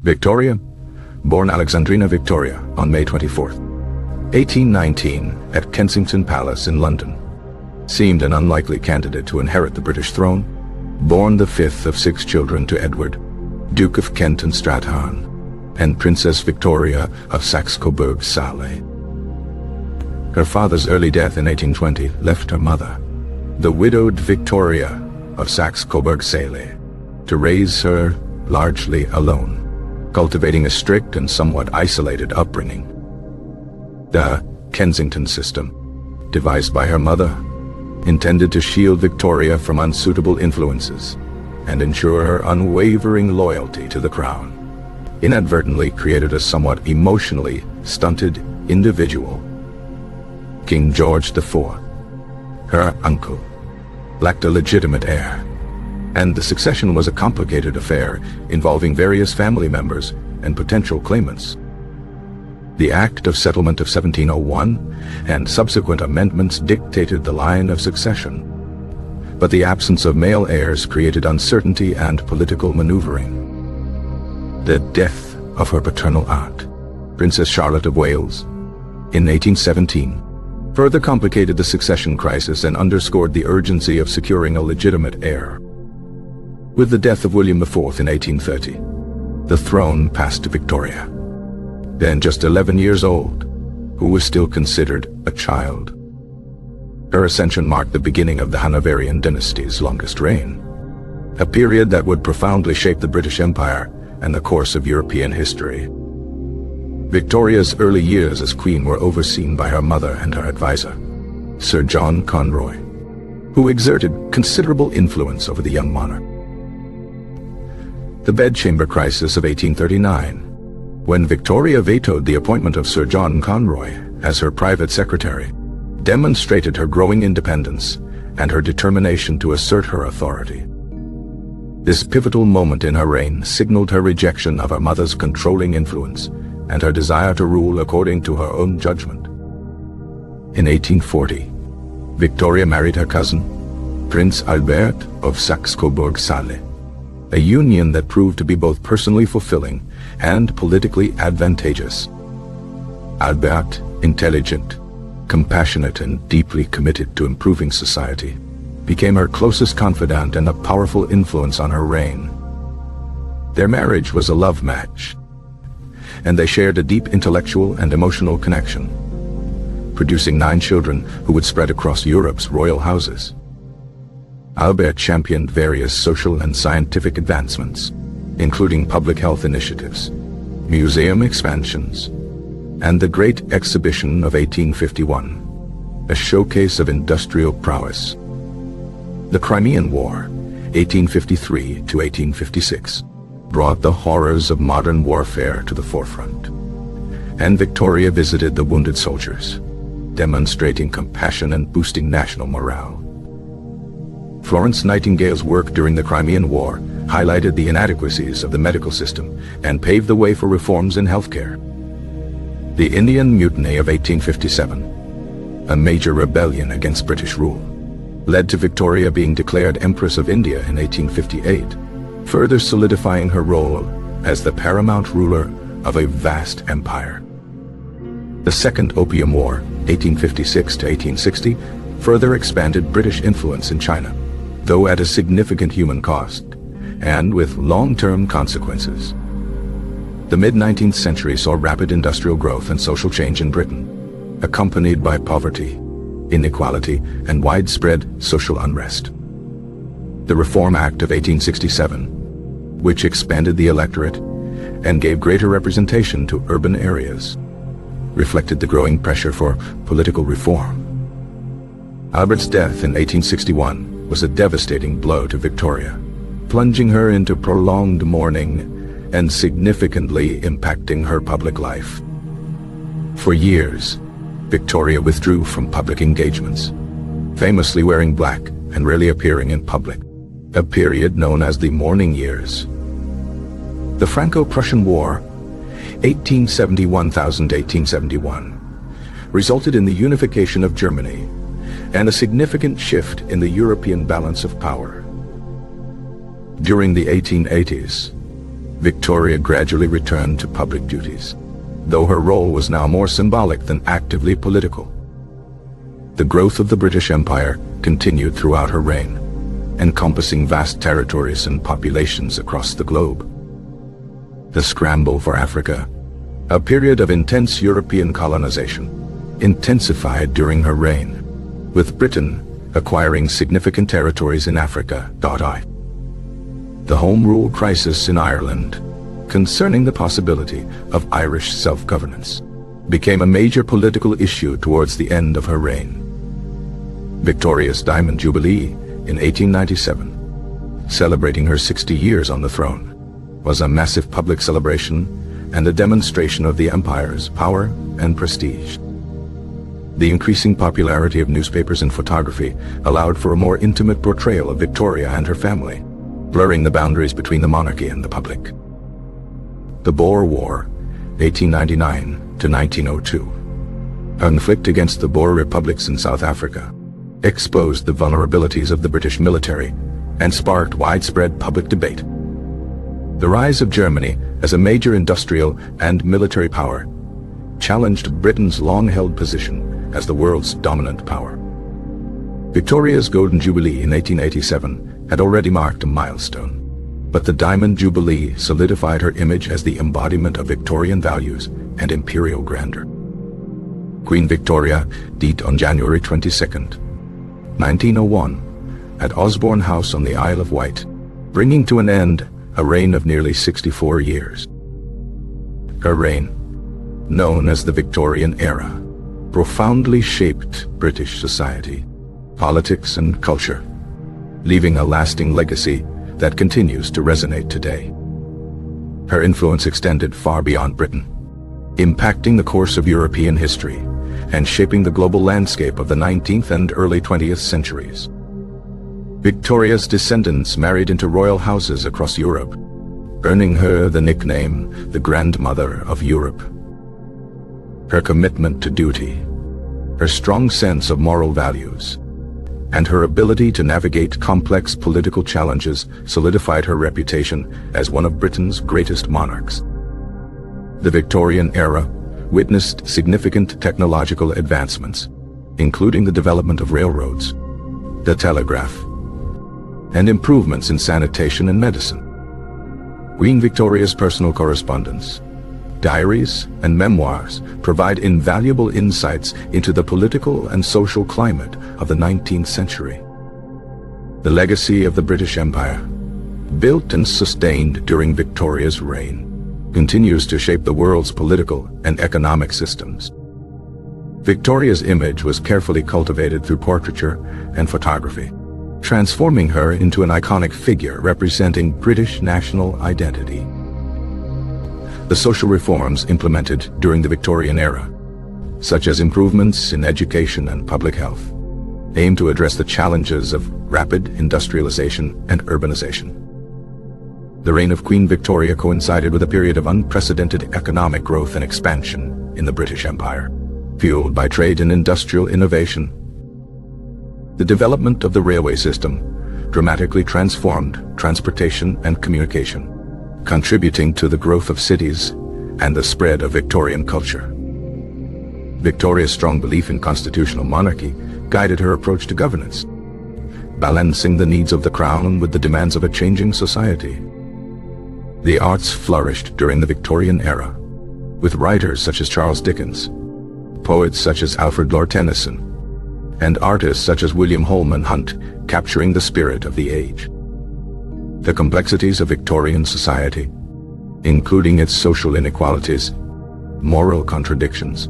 Victoria, born Alexandrina Victoria on May 24, 1819, at Kensington Palace in London, seemed an unlikely candidate to inherit the British throne. Born the fifth of 6 children to Edward, Duke of Kent and Strathern, and Princess Victoria of Saxe-Coburg-Saalay. Her father's early death in 1820 left her mother, the widowed Victoria of Saxe-Coburg-Saalay, to raise her largely alone, cultivating a strict and somewhat isolated upbringing. The Kensington system, devised by her mother, intended to shield Victoria from unsuitable influences and ensure her unwavering loyalty to the crown, inadvertently created a somewhat emotionally stunted individual. King George IV, her uncle, lacked a legitimate heir, and the succession was a complicated affair involving various family members and potential claimants. The Act of Settlement of 1701 and subsequent amendments dictated the line of succession, but the absence of male heirs created uncertainty and political maneuvering. The death of her paternal aunt, Princess Charlotte of Wales, in 1817, further complicated the succession crisis and underscored the urgency of securing a legitimate heir. With the death of William IV in 1830, the throne passed to Victoria, then just 11 years old, who was still considered a child. Her ascension marked the beginning of the Hanoverian dynasty's longest reign, a period that would profoundly shape the British Empire and the course of European history. Victoria's early years as queen were overseen by her mother and her advisor, Sir John Conroy, who exerted considerable influence over the young monarch. The bedchamber crisis of 1839, when Victoria vetoed the appointment of Sir John Conroy as her private secretary, demonstrated her growing independence and her determination to assert her authority. This pivotal moment in her reign signaled her rejection of her mother's controlling influence and her desire to rule according to her own judgment. In 1840, Victoria married her cousin, Prince Albert of Saxe-Coburg-Saalay, a union that proved to be both personally fulfilling and politically advantageous. Albert, intelligent, compassionate, and deeply committed to improving society, became her closest confidant and a powerful influence on her reign. Their marriage was a love match, and they shared a deep intellectual and emotional connection, producing 9 children who would spread across Europe's royal houses. Albert championed various social and scientific advancements, including public health initiatives, museum expansions, and the Great Exhibition of 1851, a showcase of industrial prowess. The Crimean War, 1853 to 1856, brought the horrors of modern warfare to the forefront, and Victoria visited the wounded soldiers, demonstrating compassion and boosting national morale. Florence Nightingale's work during the Crimean War highlighted the inadequacies of the medical system and paved the way for reforms in healthcare. The Indian Mutiny of 1857, a major rebellion against British rule, led to Victoria being declared Empress of India in 1858, further solidifying her role as the paramount ruler of a vast empire. The Second Opium War, 1856 to 1860, further expanded British influence in China, though at a significant human cost, and with long-term consequences. The mid-19th century saw rapid industrial growth and social change in Britain, accompanied by poverty, inequality, and widespread social unrest. The Reform Act of 1867, which expanded the electorate and gave greater representation to urban areas, reflected the growing pressure for political reform. Albert's death in 1861 was a devastating blow to Victoria, plunging her into prolonged mourning and significantly impacting her public life. For years, Victoria withdrew from public engagements, famously wearing black and rarely appearing in public, a period known as the Mourning Years. The Franco-Prussian War, 1871–1871, resulted in the unification of Germany and a significant shift in the European balance of power. During the 1880s, Victoria gradually returned to public duties, though her role was now more symbolic than actively political. The growth of the British Empire continued throughout her reign, encompassing vast territories and populations across the globe. The scramble for Africa, a period of intense European colonization, intensified during her reign, with Britain acquiring significant territories in Africa. The Home Rule crisis in Ireland, concerning the possibility of Irish self-governance, became a major political issue towards the end of her reign. Victoria's Diamond Jubilee in 1897, celebrating her 60 years on the throne, was a massive public celebration and a demonstration of the empire's power and prestige. The increasing popularity of newspapers and photography allowed for a more intimate portrayal of Victoria and her family, blurring the boundaries between the monarchy and the public. The Boer War, 1899 to 1902, a conflict against the Boer republics in South Africa, exposed the vulnerabilities of the British military and sparked widespread public debate. The rise of Germany as a major industrial and military power challenged Britain's long-held position as the world's dominant power. Victoria's Golden Jubilee in 1887 had already marked a milestone, but the Diamond Jubilee solidified her image as the embodiment of Victorian values and imperial grandeur. Queen Victoria died on January 22nd, 1901, at Osborne House on the Isle of Wight, bringing to an end a reign of nearly 64 years. Her reign, known as the Victorian era, profoundly shaped British society, politics and culture, leaving a lasting legacy that continues to resonate today. Her influence extended far beyond Britain, impacting the course of European history and shaping the global landscape of the 19th and early 20th centuries. Victoria's descendants married into royal houses across Europe, earning her the nickname the Grandmother of Europe. Her commitment to duty, her strong sense of moral values, and her ability to navigate complex political challenges solidified her reputation as one of Britain's greatest monarchs. The Victorian era witnessed significant technological advancements, including the development of railroads, the telegraph, and improvements in sanitation and medicine. Queen Victoria's personal correspondence, diaries, and memoirs provide invaluable insights into the political and social climate of the 19th century. The legacy of the British Empire, built and sustained during Victoria's reign, continues to shape the world's political and economic systems. Victoria's image was carefully cultivated through portraiture and photography, transforming her into an iconic figure representing British national identity. The social reforms implemented during the Victorian era, such as improvements in education and public health, aim to address the challenges of rapid industrialization and urbanization. The reign of Queen Victoria coincided with a period of unprecedented economic growth and expansion in the British Empire, fueled by trade and industrial innovation. The development of the railway system dramatically transformed transportation and communication, contributing to the growth of cities and the spread of Victorian culture. Victoria's strong belief in constitutional monarchy guided her approach to governance, balancing the needs of the crown with the demands of a changing society. The arts flourished during the Victorian era, with writers such as Charles Dickens, poets such as Alfred Lord Tennyson, and artists such as William Holman Hunt capturing the spirit of the age. The complexities of Victorian society, including its social inequalities, moral contradictions,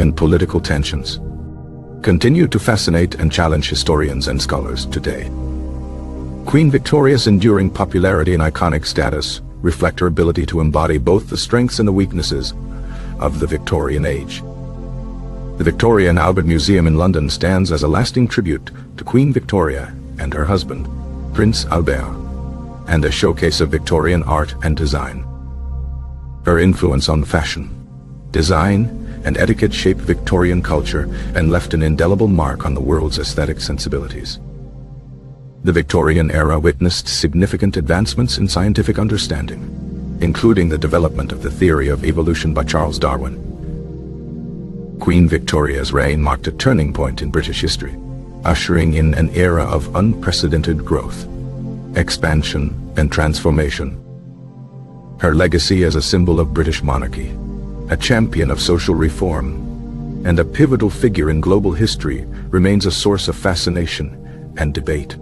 and political tensions, continue to fascinate and challenge historians and scholars today. Queen Victoria's enduring popularity and iconic status reflect her ability to embody both the strengths and the weaknesses of the Victorian age. The Victoria and Albert Museum in London stands as a lasting tribute to Queen Victoria and her husband, Prince Albert, and a showcase of Victorian art and design. Her influence on fashion, design, and etiquette shaped Victorian culture and left an indelible mark on the world's aesthetic sensibilities. The Victorian era witnessed significant advancements in scientific understanding, including the development of the theory of evolution by Charles Darwin. Queen Victoria's reign marked a turning point in British history, ushering in an era of unprecedented growth, expansion, and transformation. Her legacy as a symbol of British monarchy, a champion of social reform, and a pivotal figure in global history remains a source of fascination and debate.